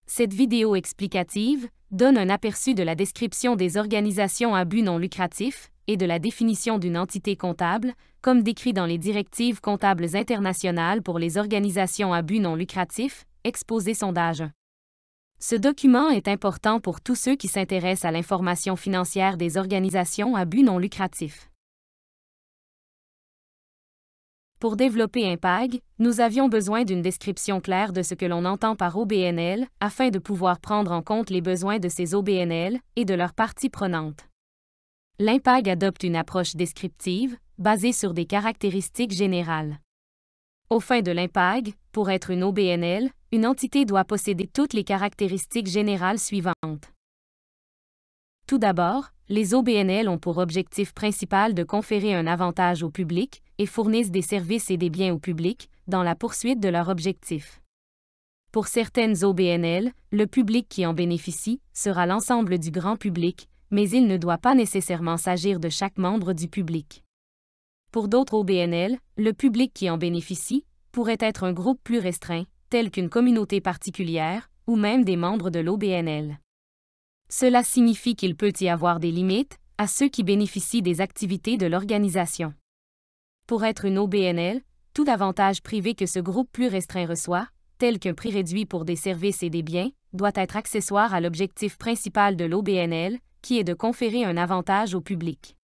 Cette vidéo explicative donne un aperçu de la description des organisations à but non lucratif et de la définition d'une entité comptable, comme décrit dans les directives comptables internationales pour les organisations à but non lucratif, exposé sondage 1. Ce document est important pour tous ceux qui s'intéressent à l'information financière des organisations à but non lucratif. Pour développer IMPAG, nous avions besoin d'une description claire de ce que l'on entend par OBNL, afin de pouvoir prendre en compte les besoins de ces OBNL et de leurs parties prenantes. L'IMPAG adopte une approche descriptive, basée sur des caractéristiques générales. Aux fins de l'IMPAG, pour être une OBNL, une entité doit posséder toutes les caractéristiques générales suivantes. Tout d'abord, les OBNL ont pour objectif principal de conférer un avantage au public et fournissent des services et des biens au public, dans la poursuite de leur objectif. Pour certaines OBNL, le public qui en bénéficie sera l'ensemble du grand public, mais il ne doit pas nécessairement s'agir de chaque membre du public. Pour d'autres OBNL, le public qui en bénéficie pourrait être un groupe plus restreint, tel qu'une communauté particulière, ou même des membres de l'OBNL. Cela signifie qu'il peut y avoir des limites à ceux qui bénéficient des activités de l'organisation. Pour être une OBNL, tout avantage privé que ce groupe plus restreint reçoit, tel qu'un prix réduit pour des services et des biens, doit être accessoire à l'objectif principal de l'OBNL, qui est de conférer un avantage au public.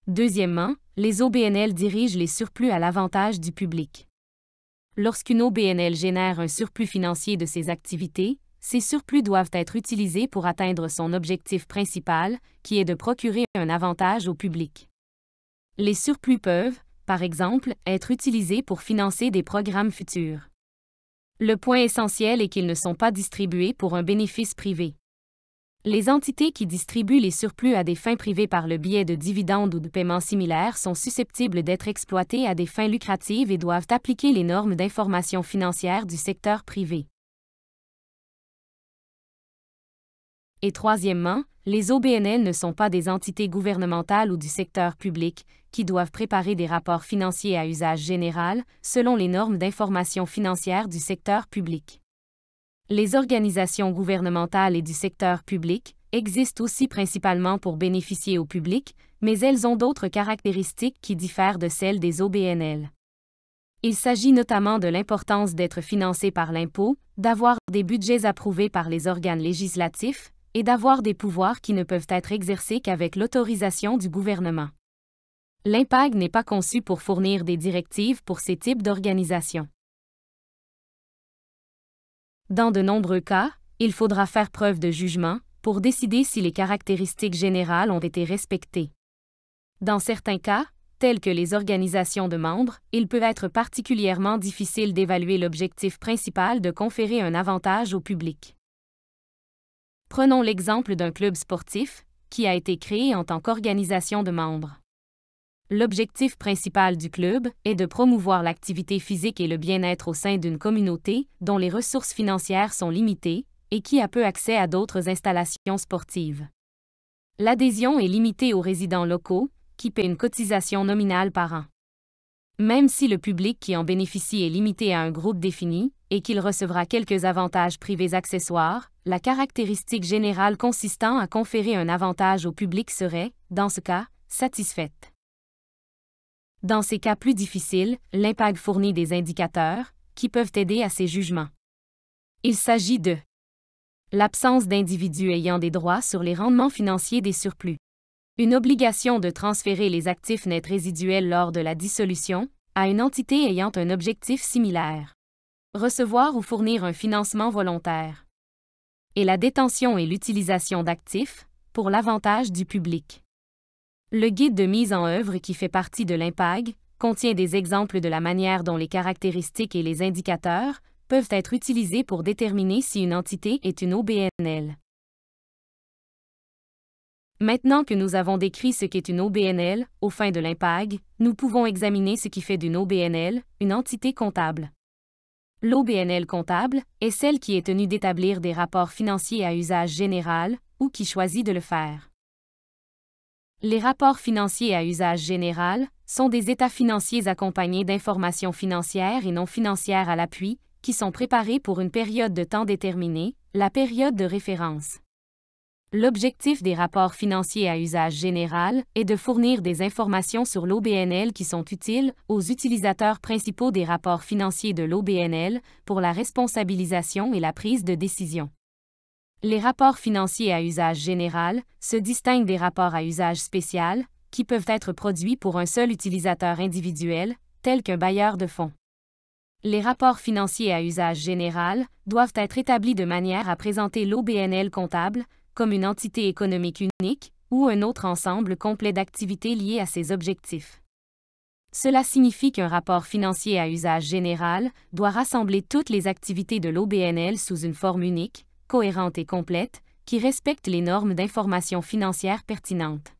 Deuxièmement, les OBNL dirigent les surplus à l'avantage du public. Lorsqu'une OBNL génère un surplus financier de ses activités, ces surplus doivent être utilisés pour atteindre son objectif principal, qui est de procurer un avantage au public. Les surplus peuvent, par exemple, être utilisés pour financer des programmes futurs. Le point essentiel est qu'ils ne sont pas distribués pour un bénéfice privé. Les entités qui distribuent les surplus à des fins privées par le biais de dividendes ou de paiements similaires sont susceptibles d'être exploitées à des fins lucratives et doivent appliquer les normes d'information financière du secteur privé. Et troisièmement, les OBNL ne sont pas des entités gouvernementales ou du secteur public, qui doivent préparer des rapports financiers à usage général, selon les normes d'information financière du secteur public. Les organisations gouvernementales et du secteur public existent aussi principalement pour bénéficier au public, mais elles ont d'autres caractéristiques qui diffèrent de celles des OBNL. Il s'agit notamment de l'importance d'être financé par l'impôt, d'avoir des budgets approuvés par les organes législatifs, et d'avoir des pouvoirs qui ne peuvent être exercés qu'avec l'autorisation du gouvernement. L'IMPAG n'est pas conçu pour fournir des directives pour ces types d'organisations. Dans de nombreux cas, il faudra faire preuve de jugement pour décider si les caractéristiques générales ont été respectées. Dans certains cas, tels que les organisations de membres, il peut être particulièrement difficile d'évaluer l'objectif principal de conférer un avantage au public. Prenons l'exemple d'un club sportif qui a été créé en tant qu'organisation de membres. L'objectif principal du club est de promouvoir l'activité physique et le bien-être au sein d'une communauté dont les ressources financières sont limitées et qui a peu accès à d'autres installations sportives. L'adhésion est limitée aux résidents locaux, qui paient une cotisation nominale par an. Même si le public qui en bénéficie est limité à un groupe défini et qu'il recevra quelques avantages privés accessoires, la caractéristique générale consistant à conférer un avantage au public serait, dans ce cas, satisfaite. Dans ces cas plus difficiles, l'IMPAG fournit des indicateurs qui peuvent aider à ces jugements. Il s'agit de l'absence d'individus ayant des droits sur les rendements financiers des surplus, une obligation de transférer les actifs nets résiduels lors de la dissolution à une entité ayant un objectif similaire, recevoir ou fournir un financement volontaire, et la détention et l'utilisation d'actifs pour l'avantage du public. Le guide de mise en œuvre qui fait partie de l'IMPAG contient des exemples de la manière dont les caractéristiques et les indicateurs peuvent être utilisés pour déterminer si une entité est une OBNL. Maintenant que nous avons décrit ce qu'est une OBNL, aux fins de l'IMPAG, nous pouvons examiner ce qui fait d'une OBNL une entité comptable. L'OBNL comptable est celle qui est tenue d'établir des rapports financiers à usage général ou qui choisit de le faire. Les rapports financiers à usage général sont des états financiers accompagnés d'informations financières et non financières à l'appui, qui sont préparés pour une période de temps déterminée, la période de référence. L'objectif des rapports financiers à usage général est de fournir des informations sur l'OBNL qui sont utiles aux utilisateurs principaux des rapports financiers de l'OBNL pour la responsabilisation et la prise de décision. Les rapports financiers à usage général se distinguent des rapports à usage spécial, qui peuvent être produits pour un seul utilisateur individuel, tel qu'un bailleur de fonds. Les rapports financiers à usage général doivent être établis de manière à présenter l'OBNL comptable comme une entité économique unique ou un autre ensemble complet d'activités liées à ses objectifs. Cela signifie qu'un rapport financier à usage général doit rassembler toutes les activités de l'OBNL sous une forme unique, cohérente et complète, qui respecte les normes d'information financière pertinentes.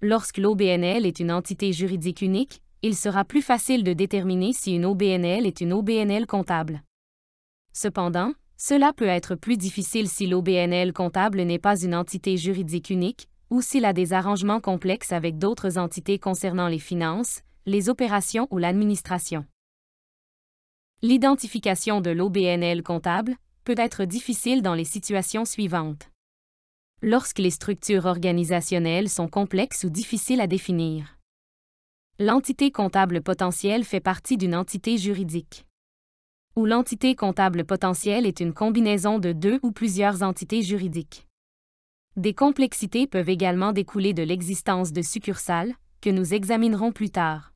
Lorsque l'OBNL est une entité juridique unique, il sera plus facile de déterminer si une OBNL est une OBNL comptable. Cependant, cela peut être plus difficile si l'OBNL comptable n'est pas une entité juridique unique ou s'il a des arrangements complexes avec d'autres entités concernant les finances, les opérations ou l'administration. L'identification de l'OBNL comptable peut être difficile dans les situations suivantes. Lorsque les structures organisationnelles sont complexes ou difficiles à définir. L'entité comptable potentielle fait partie d'une entité juridique. Ou l'entité comptable potentielle est une combinaison de deux ou plusieurs entités juridiques. Des complexités peuvent également découler de l'existence de succursales, que nous examinerons plus tard.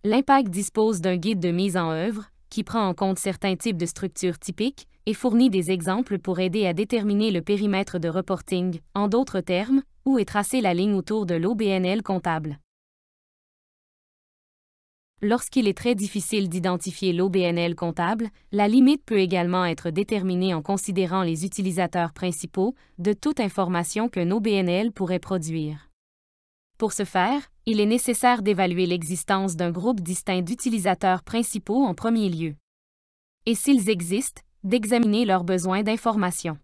L'IMPAC dispose d'un guide de mise en œuvre, qui prend en compte certains types de structures typiques et fournit des exemples pour aider à déterminer le périmètre de reporting, en d'autres termes, où est tracée la ligne autour de l'OBNL comptable. Lorsqu'il est très difficile d'identifier l'OBNL comptable, la limite peut également être déterminée en considérant les utilisateurs principaux de toute information qu'un OBNL pourrait produire. Pour ce faire, il est nécessaire d'évaluer l'existence d'un groupe distinct d'utilisateurs principaux en premier lieu. Et s'ils existent, d'examiner leurs besoins d'information.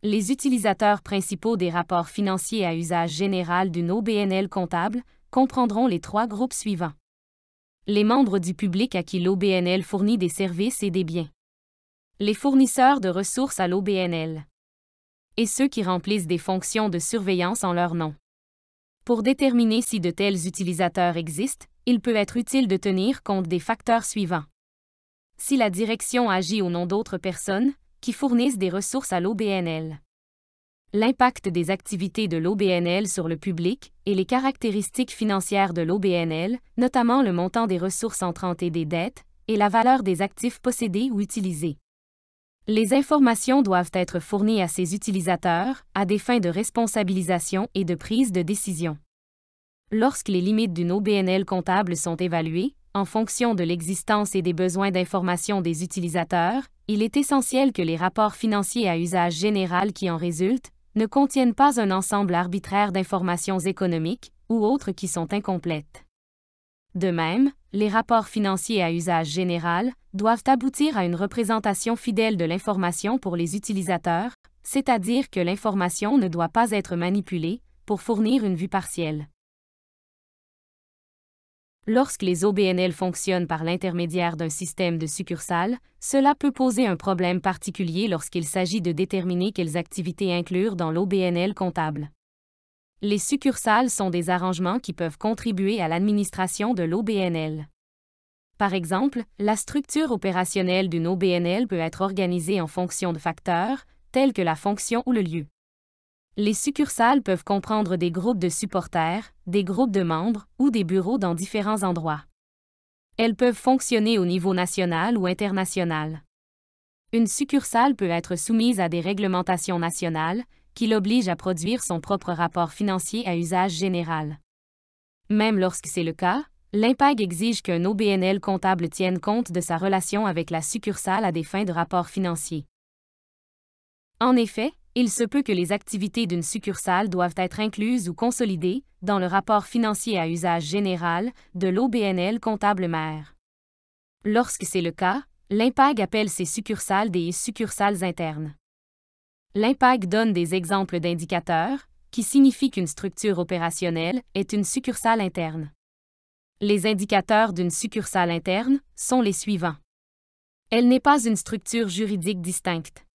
Les utilisateurs principaux des rapports financiers à usage général d'une OBNL comptable comprendront les trois groupes suivants. Les membres du public à qui l'OBNL fournit des services et des biens. Les fournisseurs de ressources à l'OBNL. Et ceux qui remplissent des fonctions de surveillance en leur nom. Pour déterminer si de tels utilisateurs existent, il peut être utile de tenir compte des facteurs suivants. Si la direction agit au nom d'autres personnes, qui fournissent des ressources à l'OBNL. L'impact des activités de l'OBNL sur le public et les caractéristiques financières de l'OBNL, notamment le montant des ressources entrantes et des dettes, et la valeur des actifs possédés ou utilisés. Les informations doivent être fournies à ces utilisateurs à des fins de responsabilisation et de prise de décision. Lorsque les limites d'une OBNL comptable sont évaluées, en fonction de l'existence et des besoins d'information des utilisateurs, il est essentiel que les rapports financiers à usage général qui en résultent ne contiennent pas un ensemble arbitraire d'informations économiques ou autres qui sont incomplètes. De même, les rapports financiers à usage général doivent aboutir à une représentation fidèle de l'information pour les utilisateurs, c'est-à-dire que l'information ne doit pas être manipulée pour fournir une vue partielle. Lorsque les OBNL fonctionnent par l'intermédiaire d'un système de succursales, cela peut poser un problème particulier lorsqu'il s'agit de déterminer quelles activités inclure dans l'OBNL comptable. Les succursales sont des arrangements qui peuvent contribuer à l'administration de l'OBNL. Par exemple, la structure opérationnelle d'une OBNL peut être organisée en fonction de facteurs, tels que la fonction ou le lieu. Les succursales peuvent comprendre des groupes de supporters, des groupes de membres ou des bureaux dans différents endroits. Elles peuvent fonctionner au niveau national ou international. Une succursale peut être soumise à des réglementations nationales qui l'obligent à produire son propre rapport financier à usage général. Même lorsque c'est le cas, l'IMPAG exige qu'un OBNL comptable tienne compte de sa relation avec la succursale à des fins de rapport financier. En effet, il se peut que les activités d'une succursale doivent être incluses ou consolidées dans le rapport financier à usage général de l'OBNL comptable mère. Lorsque c'est le cas, l'IMPAG appelle ces succursales des succursales internes. L'IMPAG donne des exemples d'indicateurs, qui signifient qu'une structure opérationnelle est une succursale interne. Les indicateurs d'une succursale interne sont les suivants. Elle n'est pas une structure juridique distincte.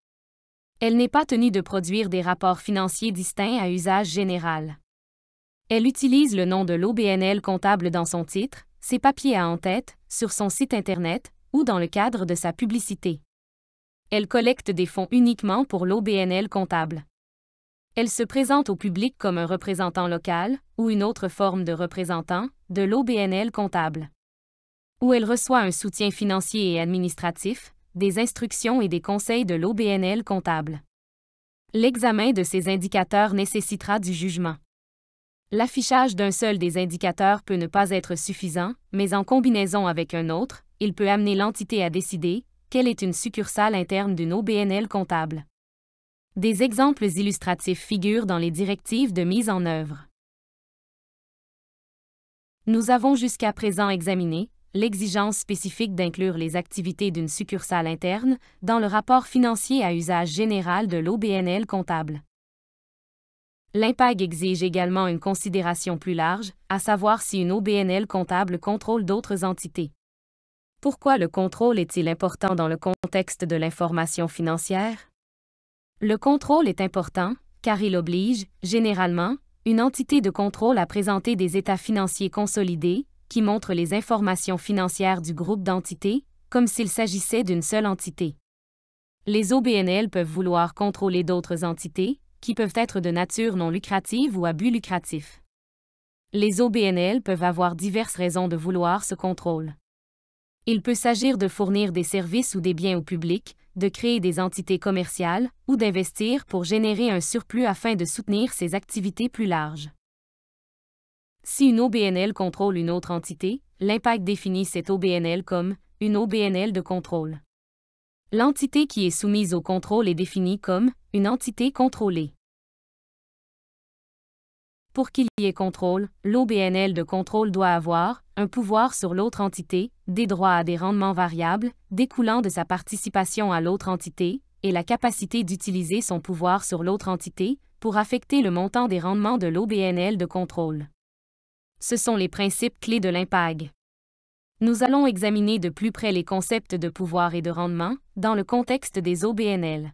Elle n'est pas tenue de produire des rapports financiers distincts à usage général. Elle utilise le nom de l'OBNL comptable dans son titre, ses papiers à en-tête, sur son site Internet ou dans le cadre de sa publicité. Elle collecte des fonds uniquement pour l'OBNL comptable. Elle se présente au public comme un représentant local ou une autre forme de représentant de l'OBNL comptable. Ou elle reçoit un soutien financier et administratif, des instructions et des conseils de l'OBNL comptable. L'examen de ces indicateurs nécessitera du jugement. L'affichage d'un seul des indicateurs peut ne pas être suffisant, mais en combinaison avec un autre, il peut amener l'entité à décider quelle est une succursale interne d'une OBNL comptable. Des exemples illustratifs figurent dans les directives de mise en œuvre. Nous avons jusqu'à présent examiné l'exigence spécifique d'inclure les activités d'une succursale interne dans le rapport financier à usage général de l'OBNL comptable. L'IMPAG exige également une considération plus large, à savoir si une OBNL comptable contrôle d'autres entités. Pourquoi le contrôle est-il important dans le contexte de l'information financière? Le contrôle est important, car il oblige, généralement, une entité de contrôle à présenter des états financiers consolidés, qui montrent les informations financières du groupe d'entités, comme s'il s'agissait d'une seule entité. Les OBNL peuvent vouloir contrôler d'autres entités, qui peuvent être de nature non lucrative ou à but lucratif. Les OBNL peuvent avoir diverses raisons de vouloir ce contrôle. Il peut s'agir de fournir des services ou des biens au public, de créer des entités commerciales ou d'investir pour générer un surplus afin de soutenir ses activités plus larges. Si une OBNL contrôle une autre entité, l'IMPAG définit cette OBNL comme une OBNL de contrôle. L'entité qui est soumise au contrôle est définie comme une entité contrôlée. Pour qu'il y ait contrôle, l'OBNL de contrôle doit avoir un pouvoir sur l'autre entité, des droits à des rendements variables découlant de sa participation à l'autre entité, et la capacité d'utiliser son pouvoir sur l'autre entité pour affecter le montant des rendements de l'OBNL de contrôle. Ce sont les principes clés de l'IMPAG. Nous allons examiner de plus près les concepts de pouvoir et de rendement dans le contexte des OBNL.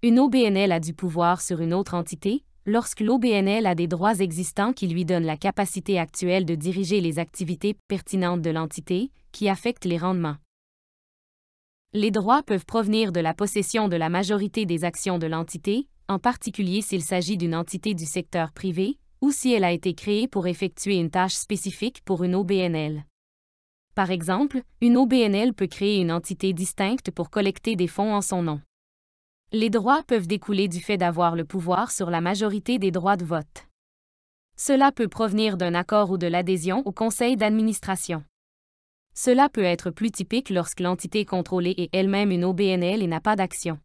Une OBNL a du pouvoir sur une autre entité lorsque l'OBNL a des droits existants qui lui donnent la capacité actuelle de diriger les activités pertinentes de l'entité qui affectent les rendements. Les droits peuvent provenir de la possession de la majorité des actions de l'entité, en particulier s'il s'agit d'une entité du secteur privé, ou si elle a été créée pour effectuer une tâche spécifique pour une OBNL. Par exemple, une OBNL peut créer une entité distincte pour collecter des fonds en son nom. Les droits peuvent découler du fait d'avoir le pouvoir sur la majorité des droits de vote. Cela peut provenir d'un accord ou de l'adhésion au conseil d'administration. Cela peut être plus typique lorsque l'entité contrôlée est elle-même une OBNL et n'a pas d'action.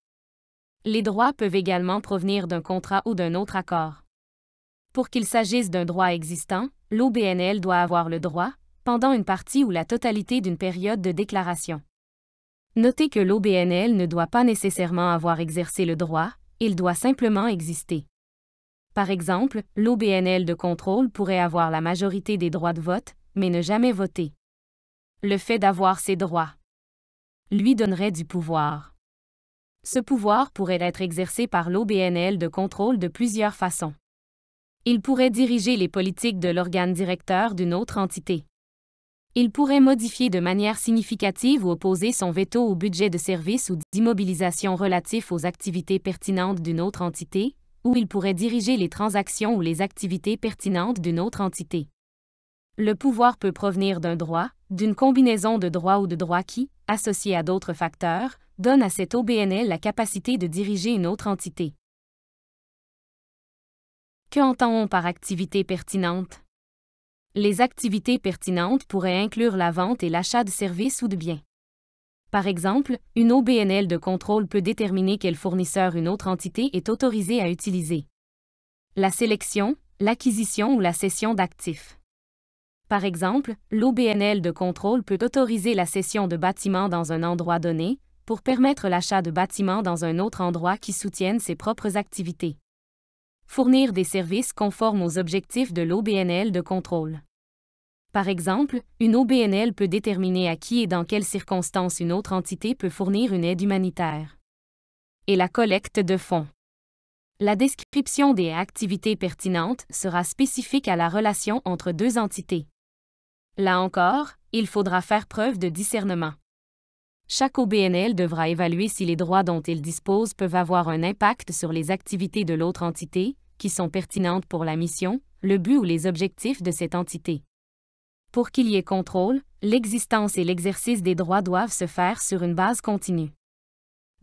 Les droits peuvent également provenir d'un contrat ou d'un autre accord. Pour qu'il s'agisse d'un droit existant, l'OBNL doit avoir le droit, pendant une partie ou la totalité d'une période de déclaration. Notez que l'OBNL ne doit pas nécessairement avoir exercé le droit, il doit simplement exister. Par exemple, l'OBNL de contrôle pourrait avoir la majorité des droits de vote, mais ne jamais voter. Le fait d'avoir ces droits lui donnerait du pouvoir. Ce pouvoir pourrait être exercé par l'OBNL de contrôle de plusieurs façons. Il pourrait diriger les politiques de l'organe directeur d'une autre entité. Il pourrait modifier de manière significative ou opposer son veto au budget de service ou d'immobilisation relatif aux activités pertinentes d'une autre entité, ou il pourrait diriger les transactions ou les activités pertinentes d'une autre entité. Le pouvoir peut provenir d'un droit, d'une combinaison de droits ou de droits qui, associés à d'autres facteurs, donnent à cette OBNL la capacité de diriger une autre entité. Que entend-on par activité pertinente? Les activités pertinentes pourraient inclure la vente et l'achat de services ou de biens. Par exemple, une OBNL de contrôle peut déterminer quel fournisseur une autre entité est autorisée à utiliser. La sélection, l'acquisition ou la cession d'actifs. Par exemple, l'OBNL de contrôle peut autoriser la cession de bâtiments dans un endroit donné, pour permettre l'achat de bâtiments dans un autre endroit qui soutiennent ses propres activités. Fournir des services conformes aux objectifs de l'OBNL de contrôle. Par exemple, une OBNL peut déterminer à qui et dans quelles circonstances une autre entité peut fournir une aide humanitaire. Et la collecte de fonds. La description des activités pertinentes sera spécifique à la relation entre deux entités. Là encore, il faudra faire preuve de discernement. Chaque OBNL devra évaluer si les droits dont il dispose peuvent avoir un impact sur les activités de l'autre entité, qui sont pertinentes pour la mission, le but ou les objectifs de cette entité. Pour qu'il y ait contrôle, l'existence et l'exercice des droits doivent se faire sur une base continue.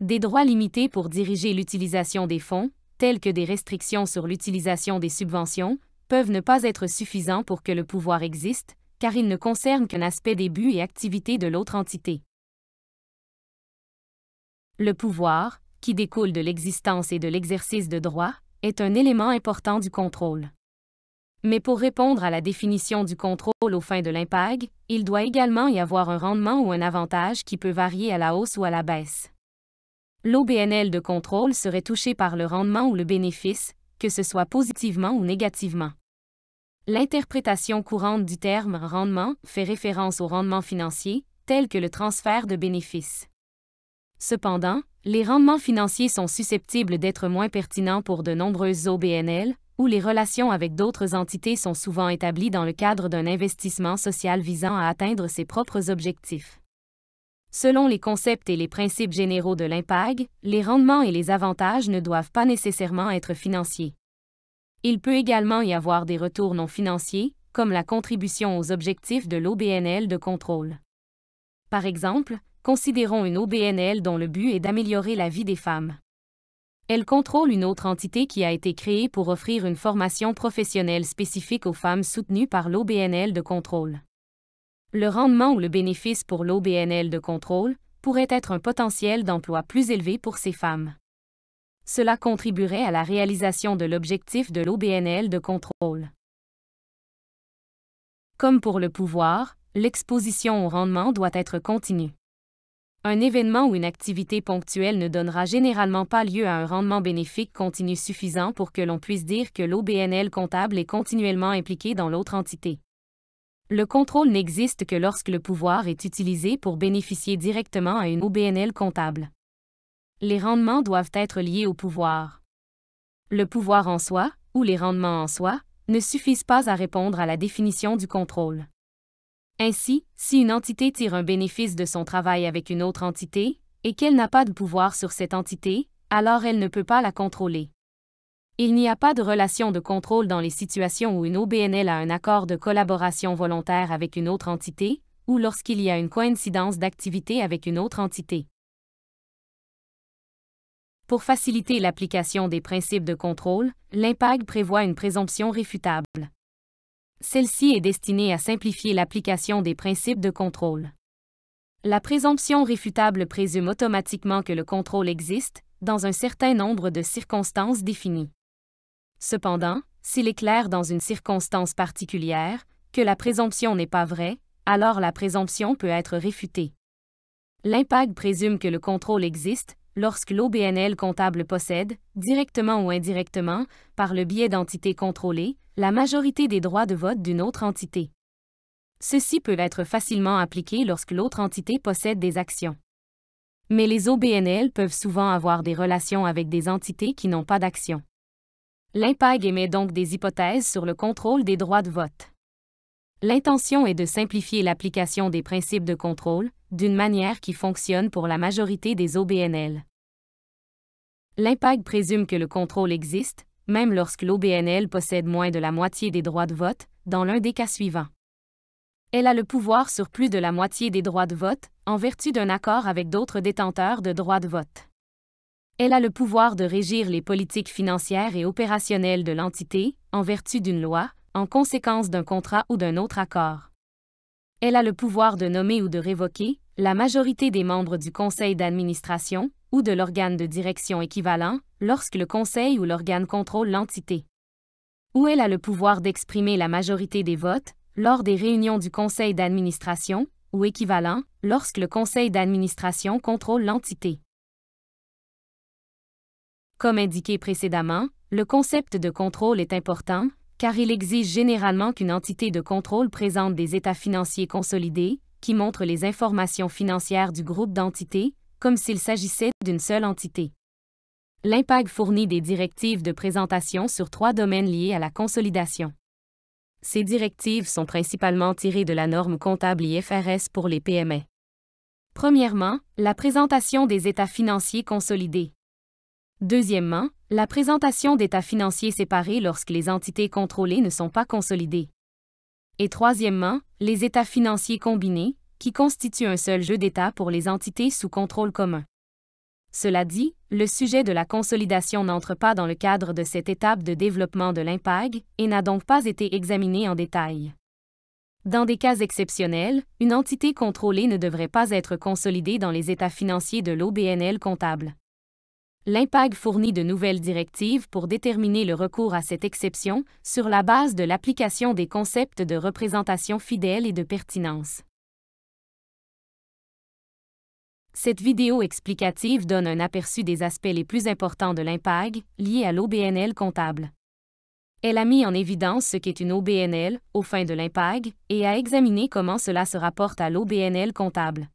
Des droits limités pour diriger l'utilisation des fonds, tels que des restrictions sur l'utilisation des subventions, peuvent ne pas être suffisants pour que le pouvoir existe, car ils ne concernent qu'un aspect des buts et activités de l'autre entité. Le pouvoir, qui découle de l'existence et de l'exercice de droits, est un élément important du contrôle. Mais pour répondre à la définition du contrôle aux fins de l'IMPAG, il doit également y avoir un rendement ou un avantage qui peut varier à la hausse ou à la baisse. L'OBNL de contrôle serait touché par le rendement ou le bénéfice, que ce soit positivement ou négativement. L'interprétation courante du terme « rendement » fait référence au rendement financier, tel que le transfert de bénéfices. Cependant, les rendements financiers sont susceptibles d'être moins pertinents pour de nombreuses OBNL, où les relations avec d'autres entités sont souvent établies dans le cadre d'un investissement social visant à atteindre ses propres objectifs. Selon les concepts et les principes généraux de l'IMPAG, les rendements et les avantages ne doivent pas nécessairement être financiers. Il peut également y avoir des retours non financiers, comme la contribution aux objectifs de l'OBNL de contrôle. Par exemple, considérons une OBNL dont le but est d'améliorer la vie des femmes. Elle contrôle une autre entité qui a été créée pour offrir une formation professionnelle spécifique aux femmes soutenues par l'OBNL de contrôle. Le rendement ou le bénéfice pour l'OBNL de contrôle pourrait être un potentiel d'emploi plus élevé pour ces femmes. Cela contribuerait à la réalisation de l'objectif de l'OBNL de contrôle. Comme pour le pouvoir, l'exposition au rendement doit être continue. Un événement ou une activité ponctuelle ne donnera généralement pas lieu à un rendement bénéfique continu suffisant pour que l'on puisse dire que l'OBNL comptable est continuellement impliqué dans l'autre entité. Le contrôle n'existe que lorsque le pouvoir est utilisé pour bénéficier directement à une OBNL comptable. Les rendements doivent être liés au pouvoir. Le pouvoir en soi, ou les rendements en soi, ne suffisent pas à répondre à la définition du contrôle. Ainsi, si une entité tire un bénéfice de son travail avec une autre entité, et qu'elle n'a pas de pouvoir sur cette entité, alors elle ne peut pas la contrôler. Il n'y a pas de relation de contrôle dans les situations où une OBNL a un accord de collaboration volontaire avec une autre entité, ou lorsqu'il y a une coïncidence d'activité avec une autre entité. Pour faciliter l'application des principes de contrôle, l'IMPAG prévoit une présomption réfutable. Celle-ci est destinée à simplifier l'application des principes de contrôle. La présomption réfutable présume automatiquement que le contrôle existe, dans un certain nombre de circonstances définies. Cependant, s'il est clair dans une circonstance particulière que la présomption n'est pas vraie, alors la présomption peut être réfutée. L'IMPAG présume que le contrôle existe lorsque l'OBNL comptable possède, directement ou indirectement, par le biais d'entités contrôlées, la majorité des droits de vote d'une autre entité. Ceci peut être facilement appliqué lorsque l'autre entité possède des actions. Mais les OBNL peuvent souvent avoir des relations avec des entités qui n'ont pas d'actions. L'IMPAG émet donc des hypothèses sur le contrôle des droits de vote. L'intention est de simplifier l'application des principes de contrôle, d'une manière qui fonctionne pour la majorité des OBNL. L'IMPAG présume que le contrôle existe, même lorsque l'OBNL possède moins de la moitié des droits de vote, dans l'un des cas suivants. Elle a le pouvoir sur plus de la moitié des droits de vote, en vertu d'un accord avec d'autres détenteurs de droits de vote. Elle a le pouvoir de régir les politiques financières et opérationnelles de l'entité, en vertu d'une loi, en conséquence d'un contrat ou d'un autre accord. Elle a le pouvoir de nommer ou de révoquer la majorité des membres du conseil d'administration ou de l'organe de direction équivalent lorsque le conseil ou l'organe contrôle l'entité. Ou elle a le pouvoir d'exprimer la majorité des votes lors des réunions du conseil d'administration ou équivalent lorsque le conseil d'administration contrôle l'entité. Comme indiqué précédemment, le concept de contrôle est important, car il exige généralement qu'une entité de contrôle présente des états financiers consolidés, qui montrent les informations financières du groupe d'entités, comme s'il s'agissait d'une seule entité. L'IMPAG fournit des directives de présentation sur 3 domaines liés à la consolidation. Ces directives sont principalement tirées de la norme comptable IFRS pour les PME. Premièrement, la présentation des états financiers consolidés. Deuxièmement, la présentation d'états financiers séparés lorsque les entités contrôlées ne sont pas consolidées. Et troisièmement, les états financiers combinés, qui constituent un seul jeu d'états pour les entités sous contrôle commun. Cela dit, le sujet de la consolidation n'entre pas dans le cadre de cette étape de développement de l'IMPAG et n'a donc pas été examiné en détail. Dans des cas exceptionnels, une entité contrôlée ne devrait pas être consolidée dans les états financiers de l'OBNL comptable. L'IMPAG fournit de nouvelles directives pour déterminer le recours à cette exception sur la base de l'application des concepts de représentation fidèle et de pertinence. Cette vidéo explicative donne un aperçu des aspects les plus importants de l'IMPAG, liés à l'OBNL comptable. Elle a mis en évidence ce qu'est une OBNL, aux fins de l'IMPAG, et a examiné comment cela se rapporte à l'OBNL comptable.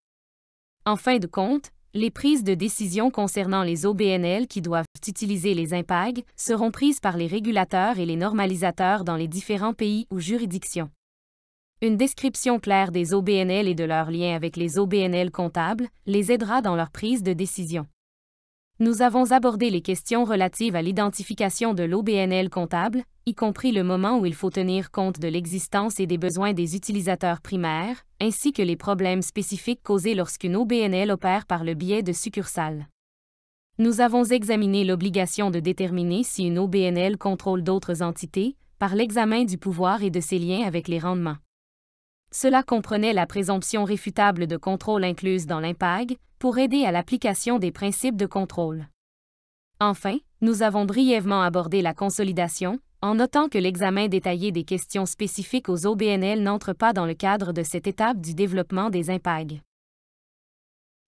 En fin de compte, les prises de décision concernant les OBNL qui doivent utiliser les IMPAG seront prises par les régulateurs et les normalisateurs dans les différents pays ou juridictions. Une description claire des OBNL et de leurs liens avec les OBNL comptables les aidera dans leur prise de décision. Nous avons abordé les questions relatives à l'identification de l'OBNL comptable, y compris le moment où il faut tenir compte de l'existence et des besoins des utilisateurs primaires, ainsi que les problèmes spécifiques causés lorsqu'une OBNL opère par le biais de succursales. Nous avons examiné l'obligation de déterminer si une OBNL contrôle d'autres entités, par l'examen du pouvoir et de ses liens avec les rendements. Cela comprenait la présomption réfutable de contrôle incluse dans l'IMPAG, pour aider à l'application des principes de contrôle. Enfin, nous avons brièvement abordé la consolidation, en notant que l'examen détaillé des questions spécifiques aux OBNL n'entre pas dans le cadre de cette étape du développement des IMPAG.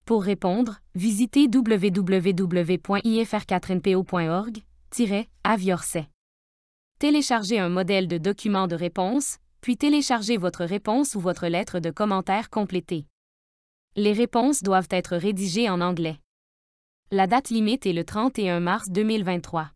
Pour répondre, visitez www.ifr4npo.org-aviorsay. Téléchargez un modèle de document de réponse, puis téléchargez votre réponse ou votre lettre de commentaire complétée. Les réponses doivent être rédigées en anglais. La date limite est le 31 mars 2023.